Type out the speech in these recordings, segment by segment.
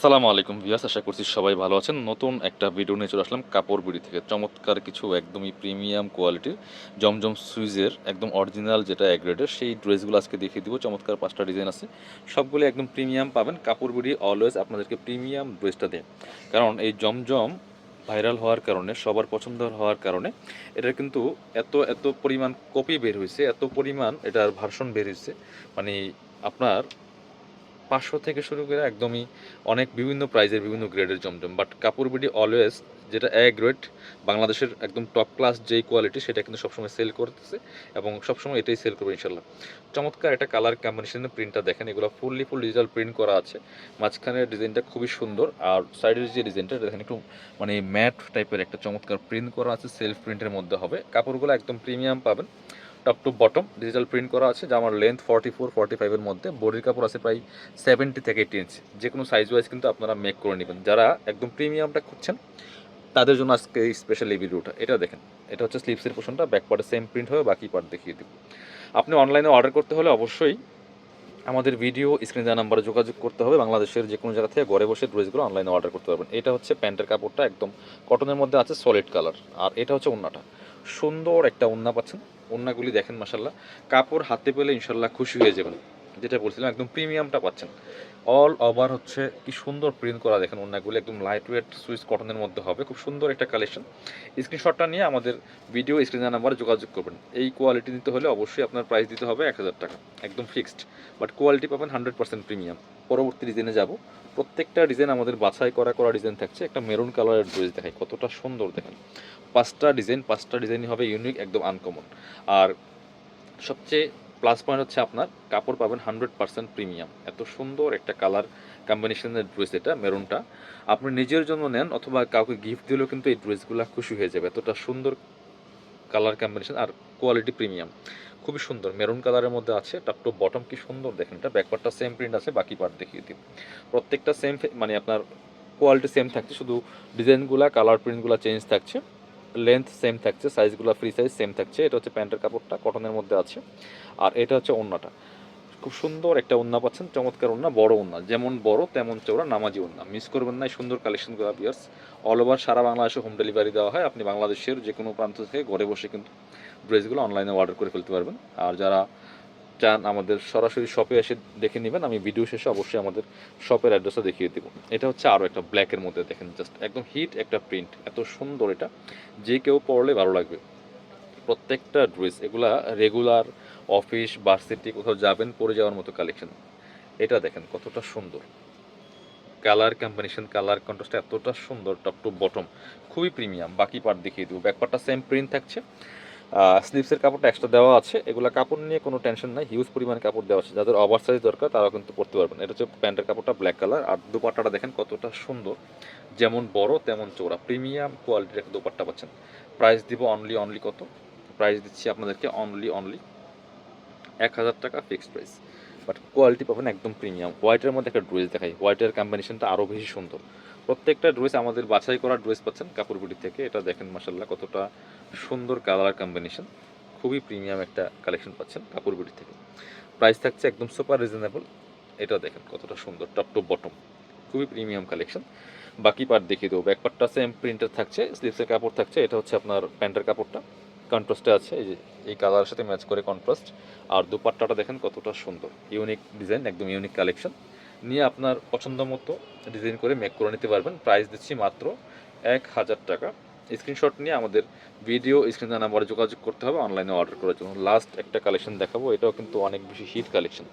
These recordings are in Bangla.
আসসালামু আলাইকুম ভিউয়ার্স, আশা করছি সবাই ভালো আছেন। নতুন একটা ভিডিও নিয়ে চলে আসলাম কাপড় বিড়ি থেকে। চমৎকার কিছু একদমই প্রিমিয়াম কোয়ালিটির জমজম সুইজের একদম অরিজিনাল যেটা এ গ্রেডের সেই ড্রেসগুলো আজকে দেখিয়ে দিব। চমৎকার 5টা ডিজাইন আছে, সবগুলো একদম প্রিমিয়াম পাবেন। কাপড় বিড়ি অলওয়েজ আপনাদেরকে প্রিমিয়াম ড্রেসটা দেয়, কারণ এই জমজম ভাইরাল হওয়ার কারণে, সবার পছন্দ হওয়ার কারণে এটা কিন্তু এত এত পরিমাণ কপি বের হয়েছে, এত পরিমাণ এটার ভার্সন বের হয়েছে, মানে আপনার 500 থেকে শুরু করে একদমই অনেক বিভিন্ন প্রাইজের বিভিন্ন গ্রেডের জমজম। বাট কাপড় বিডি অলওয়েজ যেটা এ গ্রেড, বাংলাদেশের একদম টপ ক্লাস যেই কোয়ালিটি, সেটা কিন্তু সবসময় সেল করতেছে এবং সবসময় এটাই সেল করবে ইনশাল্লাহ। চমৎকার একটা কালার কম্বিনেশনের প্রিন্টটা দেখেন, এগুলো ফুল ডিজিটাল প্রিন্ট করা আছে। মাঝখানের ডিজাইনটা খুবই সুন্দর, আর সাইডের যে ডিজাইনটা দেখেন একটু মানে ম্যাট টাইপের একটা চমৎকার প্রিন্ট করা আছে, সেলফ প্রিন্টের মধ্যে হবে। কাপড়গুলো একদম প্রিমিয়াম পাবেন, top to bottom digital print করা আছে। জামার লেন্থ 44-45 এর মধ্যে, বডির কাপড় আছে প্রায় 70 থেকে 80 ইঞ্চ। যে কোনো সাইজ ওয়াইজ কিন্তু আপনারা মেক করে নেবেন। যারা একদম প্রিমিয়ামটা খুঁজছেন তাদের জন্য আজকে এই স্পেশাল এই ভিডিওটা। এটা দেখেন, এটা হচ্ছে স্লিপসের পোর্শনটা, ব্যাক পার্টে সেম প্রিন্ট হবে, বাকি পার্ট দেখিয়ে দিব। আপনি অনলাইনে অর্ডার করতে হলে অবশ্যই আমাদের ভিডিও স্ক্রিনে দেওয়া নাম্বারে যোগাযোগ করতে হবে। বাংলাদেশের যে কোনো জায়গা থেকে ঘরে বসে ড্রেসগুলো অনলাইনে অর্ডার করতে পারবেন। এটা হচ্ছে প্যান্টের কাপড়টা, একদম কটনের মধ্যে আছে, সলিড কালার। আর এটা হচ্ছে ওড়নাটা, সুন্দর একটা ওড়না পাচ্ছেন। ওড়নাগুলি দেখেন মাসাল্লাহ, কাপড় হাতে পেলে ইনশাল্লাহ খুশি হয়ে যাবেন। যেটা বলছিলাম, একদম প্রিমিয়ামটা পাচ্ছেন। অল ওভার হচ্ছে কি সুন্দর প্রিন্ট করা, দেখেন ওড়নাগুলি একদম লাইট ওয়েট সুইস কটনের মধ্যে হবে, খুব সুন্দর একটা কালেকশন। স্ক্রিনশটটা নিয়ে আমাদের ভিডিও স্ক্রিনে নাম্বারে যোগাযোগ করবেন। এই কোয়ালিটি নিতে হলে অবশ্যই আপনার প্রাইস দিতে হবে 1000 টাকা, একদম ফিক্সড। বাট কোয়ালিটি পাবেন 100% প্রিমিয়াম। পরবর্তী ডিজাইনে যাব। প্রত্যেকটা ডিজাইন আমাদের বাছাই করা করা ডিজাইন থাকছে। একটা মেরুন কালারের ড্রেস দেখাই, কতটা সুন্দর দেখেন। 5টা ডিজাইনই হবে ইউনিক, একদম আনকমন। আর সবচেয়ে প্লাস পয়েন্ট হচ্ছে আপনার কাপড় পাবেন 100% প্রিমিয়াম। এত সুন্দর একটা কালার কম্বিনেশনের ড্রেস, এটা মেরুনটা আপনি নিজের জন্য নেন অথবা কাউকে গিফট দিলেও কিন্তু এই ড্রেসগুলো খুশি হয়ে যাবে। এতটা সুন্দর কালার কম্বিনেশন আর কোয়ালিটি প্রিমিয়াম, খুবই সুন্দর। মেরুন কালারের মধ্যে আছে, টপ টু বটম কি সুন্দর দেখেন। এটা ব্যাকপার্টটা সেম প্রিন্ট আছে, বাকি পার্ট দেখিয়ে দিই। প্রত্যেকটা সেম, মানে আপনার কোয়ালিটি সেম থাকছে, শুধু ডিজাইনগুলো কালার প্রিন্টগুলো চেঞ্জ থাকছে। লেন্থ সেম থাকছে, সাইজগুলো ফ্রি সাইজ সেম থাকছে। এটা হচ্ছে প্যান্টের কাপড়টা, কটনের মধ্যে আছে। আর এটা হচ্ছে ওড়নাটা, খুব সুন্দর একটা ওড়না পাচ্ছেন, চমৎকার ওড়না, বড় ওড়না, যেমন বড় তেমন চওড়া, নামাজি ওড়না। মিস করবেন না এই সুন্দর কালেকশনগুলো ভিউয়ার্স। অল ওভার সারা বাংলাদেশে হোম ডেলিভারি দেওয়া হয়। আপনি বাংলাদেশের যে কোনো প্রান্ত থেকে ঘরে বসে কিন্তু ড্রেসগুলো অনলাইনে অর্ডার করে ফেলতে পারবেন। আর যারা চান আমাদের সরাসরি শপে এসে দেখে নেবেন, আমি ভিডিও শেষে অবশ্যই আমাদের শপের অ্যাড্রেসটা দেখিয়ে দেবো। এটা হচ্ছে আরও একটা ব্ল্যাকের মধ্যে দেখেন, জাস্ট একদম হিট একটা প্রিন্ট, এত সুন্দর। এটা যে কেউ পরলে ভালো লাগবে। প্রত্যেকটা ড্রেস এগুলা রেগুলার অফিস ভার্সিটি কোথাও যাবেন পরে যাওয়ার মতো কালেকশন। এটা দেখেন কতটা সুন্দর কালার কম্বিনেশন, কালার কন্ট্রাস্ট এতটা সুন্দর, টপ টু বটম খুবই প্রিমিয়াম। বাকি পার্ট দেখিয়ে দেবো। ব্যাক পার্টটা সেম প্রিন্ট থাকছে, স্লিপসের কাপড়টা এক্সট্রা দেওয়া আছে। এগুলো কাপড় নিয়ে কোনো টেনশন নাই, হিউজ পরিমাণে কাপড় দেওয়া আছে। যাদের ওভার সাইজ দরকার তারা কিন্তু পরতে পারবেন। এটা হচ্ছে প্যান্টের কাপড়টা ব্ল্যাক কালার। আর দুপাট্টাটা দেখেন কতটা সুন্দর, যেমন বড় তেমন চওড়া, প্রিমিয়াম কোয়ালিটির একটা দুপাট্টা পাচ্ছেন। প্রাইস দিব অনলি কত, প্রাইস দিচ্ছি আপনাদেরকে অনলি 1000 টাকা ফিক্সড প্রাইস। বাট কোয়ালিটি পাবেন একদম প্রিমিয়াম। হোয়াইটের মধ্যে একটা ড্রেস দেখাই, হোয়াইটের কম্বিনেশনটা আরও বেশি সুন্দর। প্রত্যেকটা ড্রেস আমাদের বাছাই করা ড্রেস পাচ্ছেন কাপড়গুলি থেকে। এটা দেখেন মাসাল্লাহ কতটা সুন্দর কালার কম্বিনেশন, খুবই প্রিমিয়াম একটা কালেকশন পাচ্ছেন কাপড়গুলি থেকে। প্রাইস থাকছে একদম সুপার রিজনেবল। এটা দেখেন কতটা সুন্দর, টপ টু বটম খুবই প্রিমিয়াম কালেকশন। বাকি পার্ট দেখিয়ে দেবো। ব্যাক পার্টটা সেম প্রিন্টের থাকছে, স্লিভসের কাপড় থাকছে। এটা হচ্ছে আপনার প্যান্টের কাপড়টা, কন্ট্রাস্টে আছে, এই যে এই কালারের সাথে ম্যাচ করে কন্ট্রাস্ট। আর দুপাট্টাটা দেখেন কতটা সুন্দর, ইউনিক ডিজাইন, একদম ইউনিক কালেকশন। নিয়ে আপনার পছন্দ মতো ডিজাইন করে মেক করে নিতে পারবেন। প্রাইস দিচ্ছি মাত্র 1000 টাকা। স্ক্রিনশট নিয়ে আমাদের ভিডিও স্ক্রিনে নাম্বারে যোগাযোগ করতে হবে অনলাইনে অর্ডার করার জন্য। লাস্ট একটা কালেকশন দেখাবো, এটাও কিন্তু অনেক বেশি হিট কালেকশন।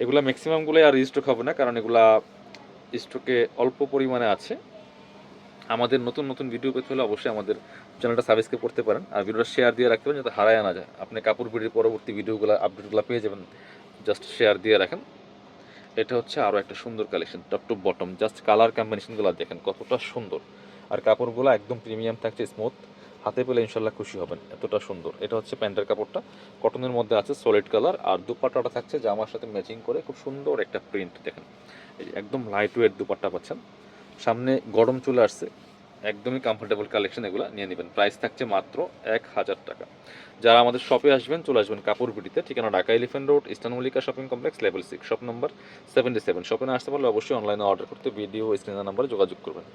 এগুলো ম্যাক্সিমামগুলোই আর স্টক হবে না, কারণ এগুলা স্টকে অল্প পরিমাণে আছে। আমাদের নতুন নতুন ভিডিও পেতে হলে অবশ্যই আমাদের চ্যানেলটা সাবস্ক্রাইব করতে পারেন, আর ভিডিওটা শেয়ার দিয়ে রাখতে পারেন যাতে হারায় না যায়। আপনি কাপড় ভিডিওর পরবর্তী ভিডিওগুলো আপডেটগুলো পেয়ে যাবেন, জাস্ট শেয়ার দিয়ে রাখেন। এটা হচ্ছে আরও একটা সুন্দর collection, top to bottom, just colour কম্বিনেশনগুলো দেখেন কতটা সুন্দর। আর কাপড়গুলো একদম প্রিমিয়াম থাকছে, স্মুথ, হাতে পেলে ইনশাল্লাহ খুশি হবেন, এতটা সুন্দর। এটা হচ্ছে প্যান্টের কাপড়টা, কটনের মধ্যে আছে, সলিড কালার। আর দুপাট্টাটা থাকছে জামার সাথে ম্যাচিং করে, খুব সুন্দর একটা প্রিন্ট দেখেন। এই যে একদম লাইট ওয়েট দুপাট্টা পাচ্ছেন। সামনে গরম চলে আসছে, একদমই কমফোর্টেবল কালেকশন, এগুলো নিয়ে নেবেন। প্রাইস থাকছে মাত্র 1000 টাকা। যারা আমাদের শপে আসবেন চলে আসবেন কাপড় বিডিতে, ঠিকানা Dhaka elephant road, eastern Mallika shopping complex, level 6, shop number 77। শপে না আসতে পারলে অবশ্যই অনলাইনে অর্ডার করতে ভিডিও স্ক্রিনের নাম্বারে যোগাযোগ করবেন।